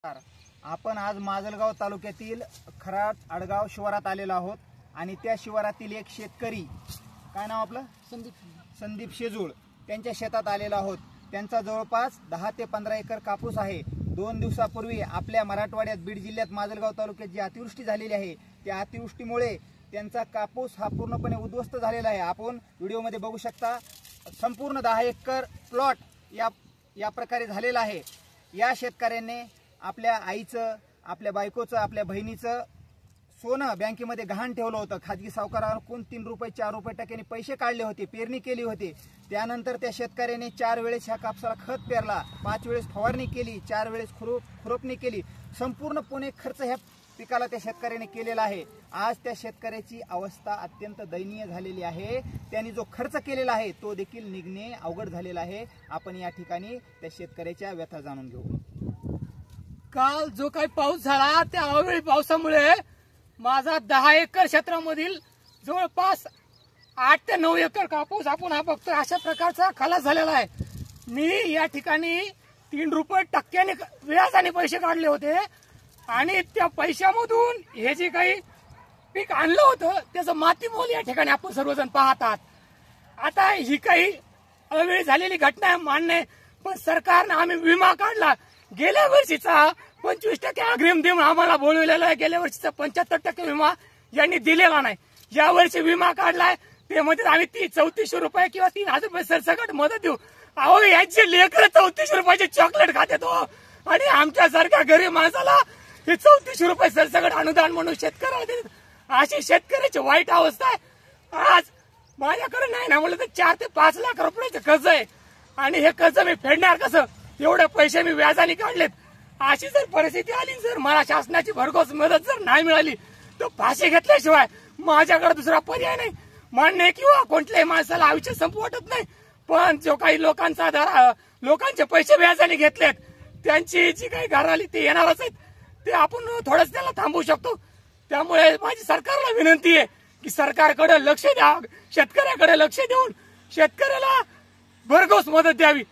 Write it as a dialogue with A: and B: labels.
A: आपण आज माजलगाव तालुक्यातील खराड आडगाव शिवारात आलेलो आहोत आणि त्या शिवारातील एक शेतकरी, काय नाव आपलं, संदीप शेजूळ, त्यांच्या शेतात आलेलो आहोत। त्यांचा जवळपास 10 ते 15 एकर कापूस आहे। 2 दिवसापूर्वी आपल्या मराठवाड्यात बीड जिल्ह्यात माजलगाव तालुक्यात जी अतिवृष्टी झालेली आहे त्या अतिवृष्टीमुळे त्यांचा कापूस हा पूर्णपणे उद्ध्वस्त झालेला आहे। आपण व्हिडिओमध्ये बघू शकता, संपूर्ण 10 एकर प्लॉट या प्रकारे झालेला आहे। या शेतकऱ्याने आपल्या आईचं, आपल्या बायकोचं, आपल्या बहिणीचं सोनं बँकेमध्ये गहाण ठेवलं होतं। खाजगी सावकाराकडून 3 रुपये 4 रुपये टक्क्यांनी पैसे काढले होते, पेरणी केली होती। त्यानंतर त्या शेतकऱ्याने 4 वेळेस ह्या कापसाला खत पेरला, 5 वेळेस फवारणी केली, 4 वेळेस खुरपणी केली। संपूर्णपणे खर्च ह्या पिकाला त्या शेतकऱ्याने केलेला आहे। आज त्या शेतकऱ्याची अवस्था अत्यंत दयनीय झालेली आहे। त्यांनी जो खर्च केलेला आहे तो देखील निघणे अवघड झालेला आहे। आपण या ठिकाणी त्या शेतकऱ्याच्या व्यथा जाणून घेऊ।
B: काल जो काही पाऊस झाला त्या अवेळी पावसामुळे माझा 10 एकर क्षेत्रामधील जवळपास 8 ते 9 एकर कापूस आपण हा बघतोय अशा प्रकारचा खलास झालेला आहे। मी या ठिकाणी 3 रुपये टक्क्याने व्याजाने पैसे काढले होते आणि त्या पैशामधून हे जे काही पीक आणलं होतं त्याचं मातीमोल या ठिकाणी आपण सर्वजण पाहतात। आता ही काही अवेळी झालेली घटना आहे, मान्य आहे, पण सरकारने आम्ही विमा काढला। गेल्या वर्षीचा 25% अग्रिम देऊन आम्हाला बोलवलेला आहे, गेल्या वर्षीचा 75% विमा यांनी दिलेला नाही। या वर्षी विमा काढलाय ते मध्ये आम्ही 3400 रुपये किंवा 3000 रुपये सरसकट मदत देऊ। अहो यांचे लेकर 3400 रुपयाचे चॉकलेट खाते तो, आणि आमच्यासारख्या गरीब माणसाला हे 3400 रुपये सरसकट अनुदान म्हणून शेतकऱ्याला देतात। अशी शेतकऱ्याची वाईट अवस्था आहे। आज माझ्याकडे नाही ना म्हणलं तर 4 ते 5 लाख रुपयाचे कर्ज आहे आणि हे कर्ज मी फेडणार कसं? एवढे पैसे मी व्याजाने काढलेत। अशी जर परिस्थिती आली, जर मला शासनाची भरघोस मदत जर नाही मिळाली तर फाशी घेतल्याशिवाय माझ्याकडे दुसरा पर्याय नाही। मान्य किंवा कोणत्याही माणसाला आयुष्य संपवटत नाही, पण जो काही लोकांचे पैसे व्याजाने घेतलेत त्यांची जी काही घराली ते येणारच आहेत, ते आपण थोडंच त्याला थांबवू शकतो। त्यामुळे माझी सरकारला विनंती आहे की सरकारकडे लक्ष द्या, शेतकऱ्याकडे लक्ष देऊन शेतकऱ्याला भरघोस मदत द्यावी।